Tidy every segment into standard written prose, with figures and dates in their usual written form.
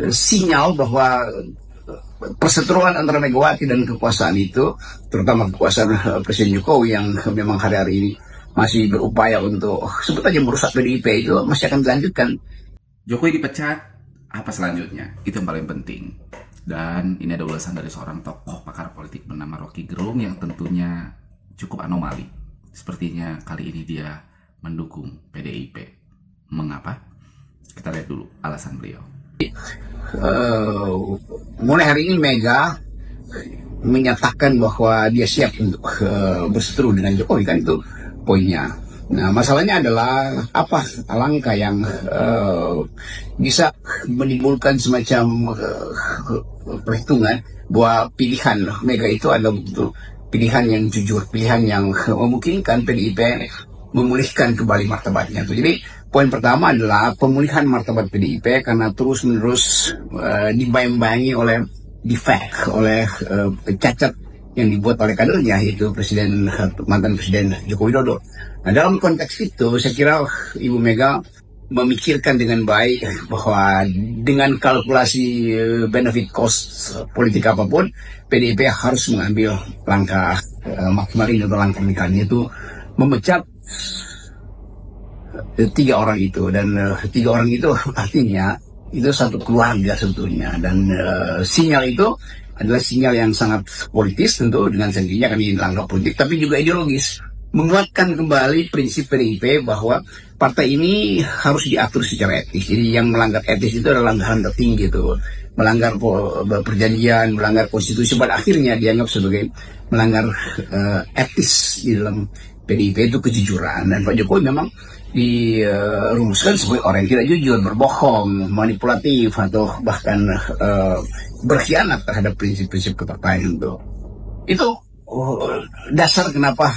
sinyal bahwa perseteruan antara Megawati dan kekuasaan itu, terutama kekuasaan Presiden Jokowi yang memang hari-hari ini masih berupaya untuk sebut aja merusak PDIP, itu masih akan dilanjutkan. Jokowi dipecat, apa selanjutnya? Itu yang paling penting. Dan ini ada ulasan dari seorang tokoh pakar politik bernama Rocky Gerung yang tentunya cukup anomali. Sepertinya kali ini dia mendukung PDIP. Mengapa? Kita lihat dulu alasan beliau. Mulai hari ini Mega menyatakan bahwa dia siap untuk berseteru dengan Jokowi, kan itu poinnya. Nah, masalahnya adalah apa langkah yang bisa menimbulkan semacam perhitungan bahwa pilihan Mega itu adalah betul pilihan yang jujur, pilihan yang memungkinkan PDIP memulihkan kembali martabatnya. Jadi poin pertama adalah pemulihan martabat PDIP karena terus-menerus dibayang-bayangi oleh defect, oleh cacat yang dibuat oleh kadernya, yaitu mantan Presiden Joko Widodo. Nah, dalam konteks itu saya kira Ibu Mega memikirkan dengan baik bahwa dengan kalkulasi benefit cost politik apapun, PDIP harus mengambil langkah maksimal ini atau langkah nikahnya itu memecat tiga orang itu, dan tiga orang itu artinya itu satu keluarga sebetulnya, dan sinyal itu adalah sinyal yang sangat politis tentu, dengan sendirinya kami langkah politik tapi juga ideologis, menguatkan kembali prinsip PDIP bahwa partai ini harus diatur secara etis. Jadi yang melanggar etis itu adalah langgaran tertinggi, itu melanggar perjanjian, melanggar konstitusi, pada akhirnya dianggap sebagai melanggar etis di dalam PDIP itu kejujuran. Dan Pak Jokowi memang dirumuskan sebagai orang yang tidak jujur, berbohong, manipulatif, atau bahkan berkhianat terhadap prinsip-prinsip kepartaian itu dasar kenapa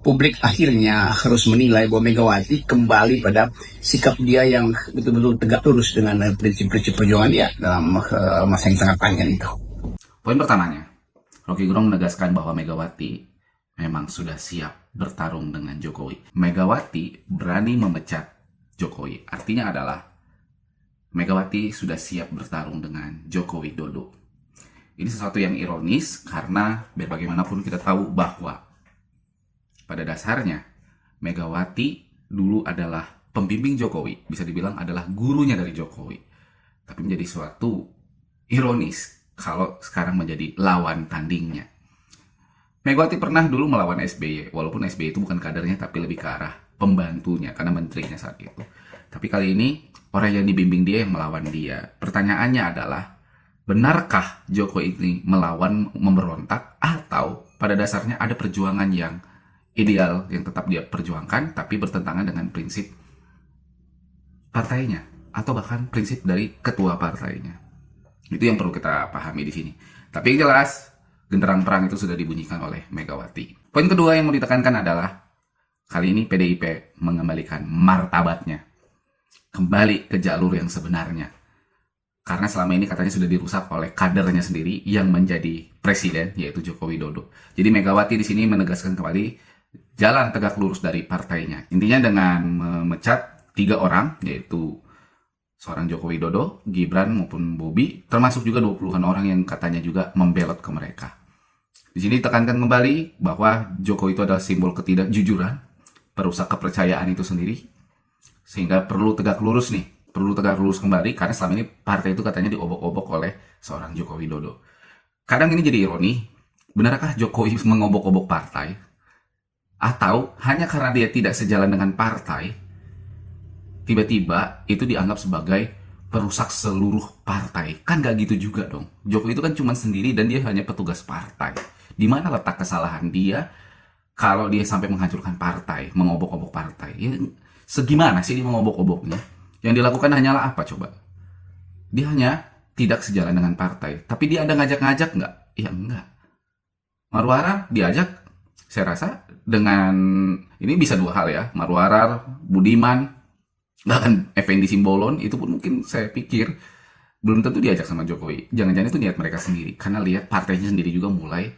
publik akhirnya harus menilai bahwa Megawati kembali pada sikap dia yang betul-betul tegak lurus dengan prinsip-prinsip perjuangan dia dalam masa yang sangat panjang itu. Poin pertamanya, Rocky Gerung menegaskan bahwa Megawati memang sudah siap bertarung dengan Jokowi. Megawati berani memecat Jokowi. Artinya adalah Megawati sudah siap bertarung dengan Joko Widodo. Ini sesuatu yang ironis karena biar bagaimanapun kita tahu bahwa pada dasarnya Megawati dulu adalah pembimbing Jokowi, bisa dibilang adalah gurunya dari Jokowi. Tapi menjadi suatu ironis kalau sekarang menjadi lawan tandingnya. Megawati pernah dulu melawan SBY, walaupun SBY itu bukan kadernya tapi lebih ke arah pembantunya karena menterinya saat itu. Tapi kali ini orang yang dibimbing dia yang melawan dia. Pertanyaannya adalah, benarkah Jokowi ini melawan, memberontak, atau pada dasarnya ada perjuangan yang ideal yang tetap dia perjuangkan tapi bertentangan dengan prinsip partainya atau bahkan prinsip dari ketua partainya. Itu yang perlu kita pahami di sini. Tapi yang jelas genderang perang itu sudah dibunyikan oleh Megawati. Poin kedua yang mau ditekankan adalah kali ini PDIP mengembalikan martabatnya kembali ke jalur yang sebenarnya. Karena selama ini katanya sudah dirusak oleh kadernya sendiri yang menjadi presiden, yaitu Joko Widodo. Jadi Megawati di sini menegaskan kembali jalan tegak lurus dari partainya. Intinya dengan memecat 3 orang, yaitu seorang Joko Widodo, Gibran maupun Bobi, termasuk juga 20-an orang yang katanya juga membelot ke mereka. Di sini ditekankan kembali bahwa Jokowi itu adalah simbol ketidakjujuran, perusak kepercayaan itu sendiri, sehingga perlu tegak lurus nih, perlu tegak lurus kembali karena selama ini partai itu katanya diobok-obok oleh seorang Joko Widodo. Kadang ini jadi ironi, benarkah Jokowi mengobok-obok partai? Atau hanya karena dia tidak sejalan dengan partai, tiba-tiba itu dianggap sebagai perusak seluruh partai? Kan gak gitu juga dong. Jokowi itu kan cuma sendiri dan dia hanya petugas partai. Di mana letak kesalahan dia kalau dia sampai menghancurkan partai, mengobok-obok partai? Ya, segimana sih dia mengobok-oboknya? Yang dilakukan hanyalah apa coba? Dia hanya tidak sejalan dengan partai. Tapi dia ada ngajak-ngajak nggak? Ya enggak. Marwarar diajak, saya rasa dengan ini bisa 2 hal ya. Marwarar, Budiman, bahkan Effendi Simbolon itu pun mungkin saya pikir belum tentu diajak sama Jokowi. Jangan-jangan itu niat mereka sendiri. Karena lihat partainya sendiri juga mulai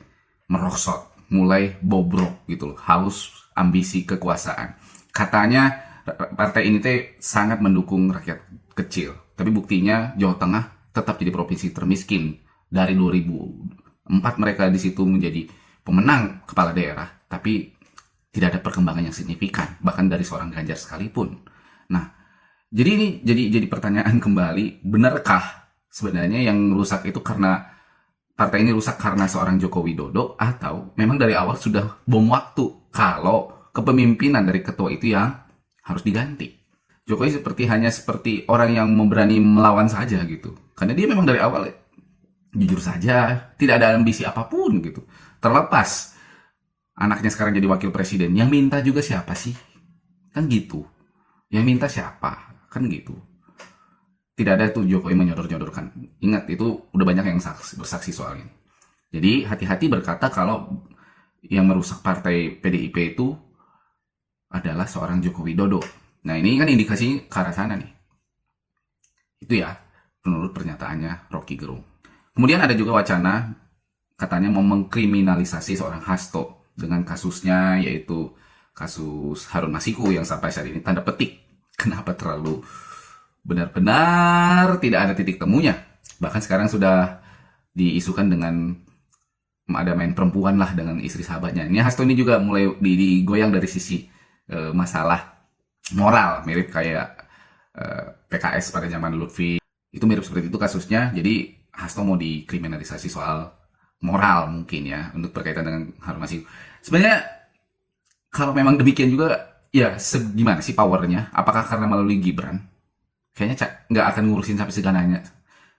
merosot, mulai bobrok gitu loh. Haus ambisi kekuasaan. Katanya partai ini sangat mendukung rakyat kecil. Tapi buktinya Jawa Tengah tetap jadi provinsi termiskin. Dari 2004 mereka di situ menjadi pemenang kepala daerah, tapi tidak ada perkembangan yang signifikan, bahkan dari seorang Ganjar sekalipun. Nah, jadi ini jadi pertanyaan kembali, benarkah sebenarnya yang rusak itu karena partai ini rusak karena seorang Joko Widodo, atau memang dari awal sudah bom waktu kalau kepemimpinan dari ketua itu yang harus diganti? Jokowi hanya seperti orang yang memberani melawan saja gitu, karena dia memang dari awal jujur saja tidak ada ambisi apapun gitu. Terlepas anaknya sekarang jadi wakil presiden, yang minta juga siapa sih? Kan gitu. Yang minta siapa? Kan gitu. Tidak ada tuh Jokowi menyodor-nyodorkan. Ingat, itu udah banyak yang bersaksi soal ini. Jadi hati-hati berkata kalau yang merusak partai PDIP itu adalah seorang Joko Widodo. Nah, ini kan indikasi ke arah sana nih. Itu ya, menurut pernyataannya Rocky Gerung. Kemudian ada juga wacana katanya mau mengkriminalisasi seorang Hasto dengan kasusnya, yaitu kasus Harun Masiku yang sampai saat ini tanda petik kenapa terlalu benar-benar tidak ada titik temunya. Bahkan sekarang sudah diisukan dengan ada main perempuan lah dengan istri sahabatnya. Ini Hasto ini juga mulai digoyang dari sisi masalah moral, mirip kayak PKS pada zaman Lutfi. Itu mirip seperti itu kasusnya. Jadi Hasto mau dikriminalisasi soal moral mungkin ya, untuk berkaitan dengan Harun Masiku. Sebenarnya kalau memang demikian juga, ya gimana sih powernya? Apakah karena melalui Gibran? Kayaknya nggak akan ngurusin sampai segananya.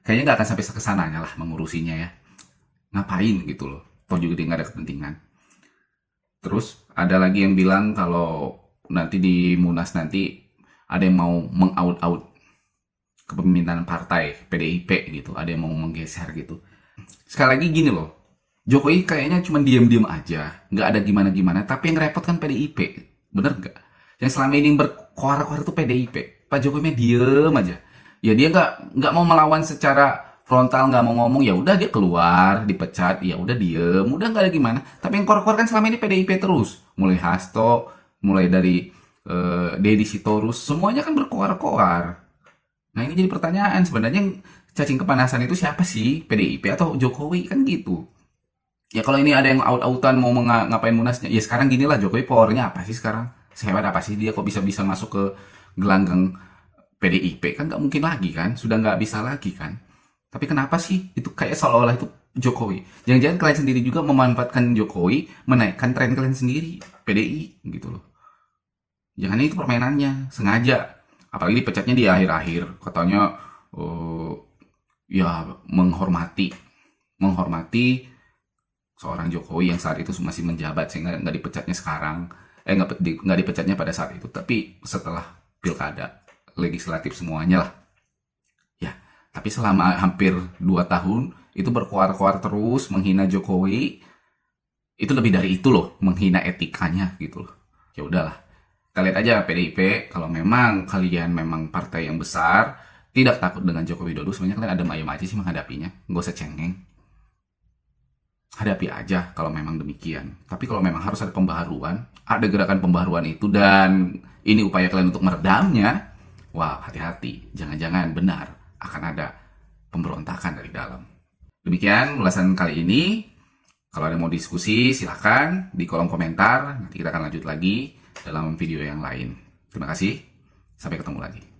Kayaknya nggak akan sampai kesananya lah mengurusinya ya. Ngapain gitu loh. Toh juga dia nggak ada kepentingan. Terus ada lagi yang bilang kalau nanti di Munas nanti ada yang mau meng-out kepemimpinan partai PDIP gitu, ada yang mau menggeser gitu. Sekali lagi gini loh, Jokowi kayaknya cuma diam-diam aja, nggak ada gimana-gimana, tapi yang repot kan PDIP, bener nggak? Yang selama ini berkoar-koar itu PDIP, Pak Jokowi diem aja. Ya dia nggak mau melawan secara frontal, nggak mau ngomong, ya udah dia keluar, dipecat, ya udah diem, udah nggak ada gimana. Tapi yang koar-koar kan selama ini PDIP terus, mulai Hasto, mulai dari Deddy Sitorus, semuanya kan berkoar-koar. Nah ini jadi pertanyaan, sebenarnya yang cacing kepanasan itu siapa sih? PDIP atau Jokowi? Kan gitu. Ya kalau ini ada yang out-outan mau ngapain Munasnya, ya sekarang gini lah, Jokowi powernya apa sih sekarang? Sehebat apa sih dia kok bisa masuk ke gelanggang PDIP? Kan nggak mungkin lagi kan, sudah nggak bisa lagi kan. Tapi kenapa sih itu kayak seolah-olah itu Jokowi? Jangan-jangan kalian sendiri juga memanfaatkan Jokowi, menaikkan tren kalian sendiri, PDI gitu loh. Jangan itu permainannya, sengaja. Apalagi dipecatnya di akhir-akhir, katanya ya menghormati seorang Jokowi yang saat itu masih menjabat, sehingga nggak dipecatnya sekarang, nggak dipecatnya pada saat itu, tapi setelah pilkada legislatif semuanya lah. Ya, tapi selama hampir 2 tahun itu berkoar-koar terus menghina Jokowi, itu lebih dari itu loh, menghina etikanya gitu loh. Ya udahlah. Kita lihat aja PDIP, kalau memang kalian memang partai yang besar, tidak takut dengan Joko Widodo, sebenarnya kalian adem ayem aja sih menghadapinya, nggak usah cengeng. Hadapi aja kalau memang demikian. Tapi kalau memang harus ada pembaharuan, ada gerakan pembaharuan itu, dan ini upaya kalian untuk meredamnya, wah hati-hati, jangan-jangan benar akan ada pemberontakan dari dalam. Demikian ulasan kali ini. Kalau ada mau diskusi, silahkan di kolom komentar, nanti kita akan lanjut lagi dalam video yang lain. Terima kasih, sampai ketemu lagi.